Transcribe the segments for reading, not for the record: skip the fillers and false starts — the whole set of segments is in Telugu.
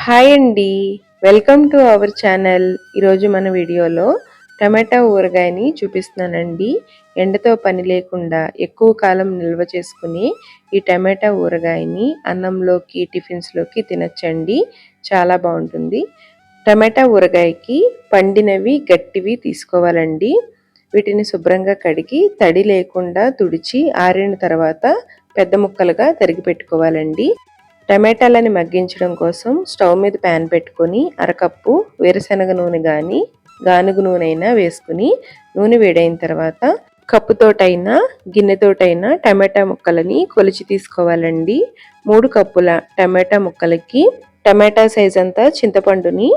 హాయ్ అండి, వెల్కమ్ టు అవర్ ఛానల్. ఈరోజు మన వీడియోలో టమాటా ఊరగాయని చూపిస్తున్నానండి. ఎండతో పని లేకుండా ఎక్కువ కాలం నిల్వ చేసుకుని ఈ టమాటా ఊరగాయని అన్నంలోకి టిఫిన్స్లోకి తినచ్చండి. చాలా బాగుంటుంది. టమాటా ఊరగాయకి పండినవి గట్టివి తీసుకోవాలండి. వీటిని శుభ్రంగా కడిగి తడి లేకుండా తుడిచి ఆరిన తర్వాత పెద్ద ముక్కలుగా తరిగి పెట్టుకోవాలండి. టమాటాలని మగ్గించడం కోసం స్టవ్ మీద ప్యాన్ పెట్టుకొని అరకప్పు వేరుశనగ నూనె కానీ గానుగు నూనె అయినా వేసుకుని నూనె వేడైన తర్వాత కప్పుతోటైనా గిన్నెతోటైనా టమాటా ముక్కలని కొలిచి తీసుకోవాలండి. 3 కప్పుల టమాటా ముక్కలకి టమాటా సైజ్ అంతా చింతపండుని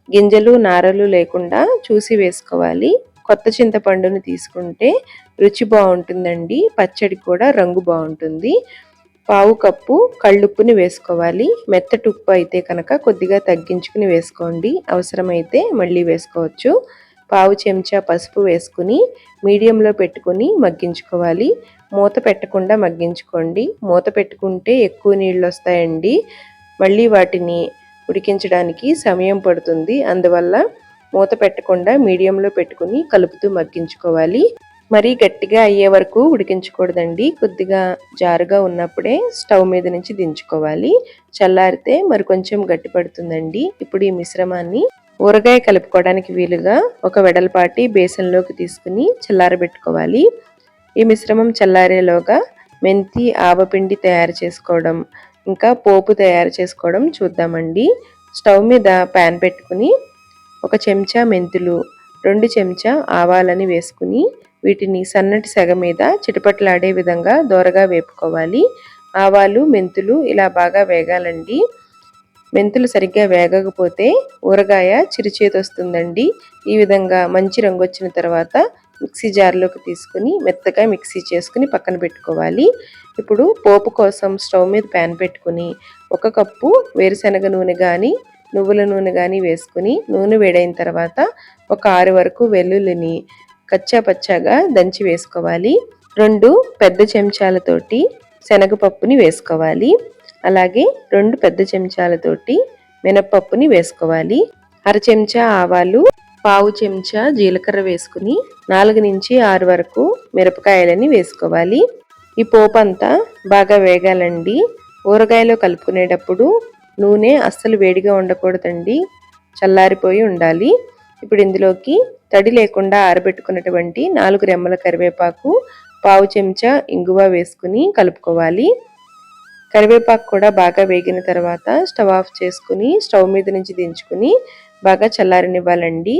గింజలు నారలు లేకుండా చూసి వేసుకోవాలి. కొత్త చింతపండుని తీసుకుంటే రుచి బాగుంటుందండి, పచ్చడి కూడా రంగు బాగుంటుంది. పావు కప్పు కళ్ళుప్పుని వేసుకోవాలి. మెత్తటి ఉప్పు అయితే కనుక కొద్దిగా తగ్గించుకుని వేసుకోండి, అవసరమైతే మళ్ళీ వేసుకోవచ్చు. పావు చెంచా పసుపు వేసుకుని మీడియంలో పెట్టుకుని మగ్గించుకోవాలి. మూత పెట్టకుండా మగ్గించుకోండి. మూత పెట్టుకుంటే ఎక్కువ నీళ్ళు వస్తాయండి, మళ్ళీ వాటిని ఉడికించడానికి సమయం పడుతుంది. అందువల్ల మూత పెట్టకుండా మీడియంలో పెట్టుకుని కలుపుతూ మగ్గించుకోవాలి. మరీ గట్టిగా అయ్యే వరకు ఉడికించకూడదండి. కొద్దిగా జారుగా ఉన్నప్పుడే స్టవ్ మీద నుంచి దించుకోవాలి. చల్లారితే మరి కొంచెం గట్టి పడుతుందండి. ఇప్పుడు ఈ మిశ్రమాన్ని ఊరగాయ కలుపుకోవడానికి వీలుగా ఒక వెడల్పాటి బేసన్లోకి తీసుకుని చల్లారబెట్టుకోవాలి. ఈ మిశ్రమం చల్లారేలోగా మెంతి ఆవపిండి తయారు చేసుకోవడం ఇంకా పోపు తయారు చేసుకోవడం చూద్దామండి. స్టవ్ మీద ప్యాన్ పెట్టుకుని 1 చెంచా మెంతులు 2 చెంచా ఆవాలని వేసుకుని వీటిని సన్నటి సెగ మీద చిటపట్లాడే విధంగా దోరగా వేపుకోవాలి. ఆవాలు మెంతులు ఇలా బాగా వేగాలండి. మెంతులు సరిగ్గా వేగకపోతే ఊరగాయ చిరుచేతి వస్తుందండి. ఈ విధంగా మంచి రంగు వచ్చిన తర్వాత మిక్సీ జార్లోకి తీసుకుని మెత్తగా మిక్సీ చేసుకుని పక్కన పెట్టుకోవాలి. ఇప్పుడు పోపు కోసం స్టవ్ మీద ప్యాన్ పెట్టుకుని 1 కప్పు వేరుశనగ నూనె కానీ నువ్వుల నూనె కానీ వేసుకుని నూనె వేడైన తర్వాత ఒక 6 వరకు వెల్లుల్లిని కచ్చా పచ్చాగా దంచి వేసుకోవాలి. 2 పెద్ద చెంచాలతోటి శనగపప్పుని వేసుకోవాలి. అలాగే 2 పెద్ద చెంచాలతోటి మినపప్పుని వేసుకోవాలి. 1/2 చెంచా ఆవాలు, పావు చెంచా జీలకర్ర వేసుకుని 4 నుంచి 6 వరకు మిరపకాయలని వేసుకోవాలి. ఈ పోపు అంతా బాగా వేగాలండి. ఊరగాయలో కలుపుకునేటప్పుడు నూనె అస్సలు వేడిగా ఉండకూడదండి, చల్లారిపోయి ఉండాలి. ఇప్పుడు ఇందులోకి తడి లేకుండా ఆరబెట్టుకున్నటువంటి 4 రెమ్మల కరివేపాకు, పావు చెంచా ఇంగువ వేసుకుని కలుపుకోవాలి. కరివేపాకు కూడా బాగా వేగిన తర్వాత స్టవ్ ఆఫ్ చేసుకుని స్టవ్ మీద నుంచి దించుకుని బాగా చల్లారనివ్వాలండి.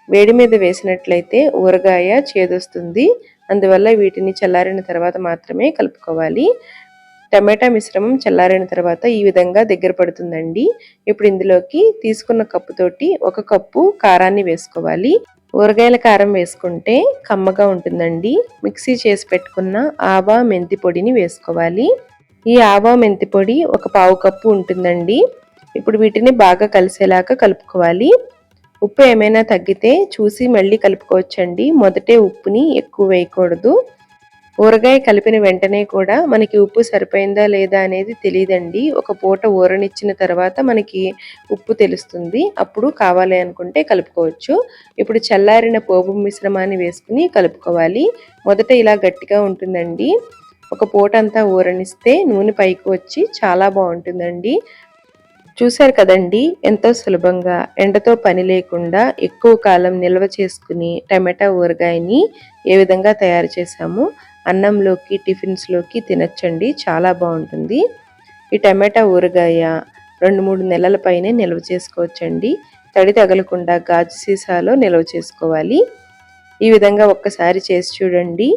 వేడి మీద వేసినట్లయితే ఊరగాయ చేదొస్తుంది. అందువల్ల వీటిని చల్లారిన తర్వాత మాత్రమే కలుపుకోవాలి. టమాటా మిశ్రమం చల్లారిన తర్వాత ఈ విధంగా దగ్గర పడుతుందండి. ఇప్పుడు ఇందులోకి తీసుకున్న కప్పుతోటి 1 కప్పు కారాన్ని వేసుకోవాలి. ఊరగాయల కారం వేసుకుంటే కమ్మగా ఉంటుందండి. మిక్సీ చేసి పెట్టుకున్న ఆవా మెంతి పొడిని వేసుకోవాలి. ఈ ఆవా మెంతి పొడి ఒక పావు కప్పు ఉంటుందండి. ఇప్పుడు వీటిని బాగా కలిసేలాగా కలుపుకోవాలి. ఉప్పు ఏమైనా తగ్గితే చూసి మళ్ళీ కలుపుకోవచ్చండి. మొదటే ఉప్పుని ఎక్కువ వేయకూడదు. ఊరగాయ కలిపిన వెంటనే కూడా మనకి ఉప్పు సరిపోయిందా లేదా అనేది తెలియదండి. ఒక పూట ఊరనిచ్చిన తర్వాత మనకి ఉప్పు తెలుస్తుంది. అప్పుడు కావాలి అనుకుంటే కలుపుకోవచ్చు. ఇప్పుడు చల్లారిన పోపు మిశ్రమాన్ని వేసుకుని కలుపుకోవాలి. మొదట ఇలా గట్టిగా ఉంటుందండి. ఒక పూట అంతా ఊరనిస్తే నూనె పైకి వచ్చి చాలా బాగుంటుందండి. చూశారు కదండి, ఎంతో సులభంగా ఎండతో పని లేకుండా ఎక్కువ కాలం నిల్వ చేసుకుని టమాటా ఊరగాయని ఏ విధంగా తయారు చేసాము. అన్నంలోకి టిఫిన్స్లోకి తినచ్చండి, చాలా బాగుంటుంది. ఈ టమాటా ఊరగాయ 2-3 నెలల పైనే నిల్వ చేసుకోవచ్చండి. తడి తగలకుండా గాజు సీసాలో నిల్వ చేసుకోవాలి. ఈ విధంగా ఒక్కసారి చేసి చూడండి,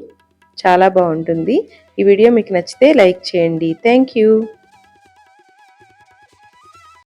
చాలా బాగుంటుంది. ఈ వీడియో మీకు నచ్చితే లైక్ చేయండి. Thank you.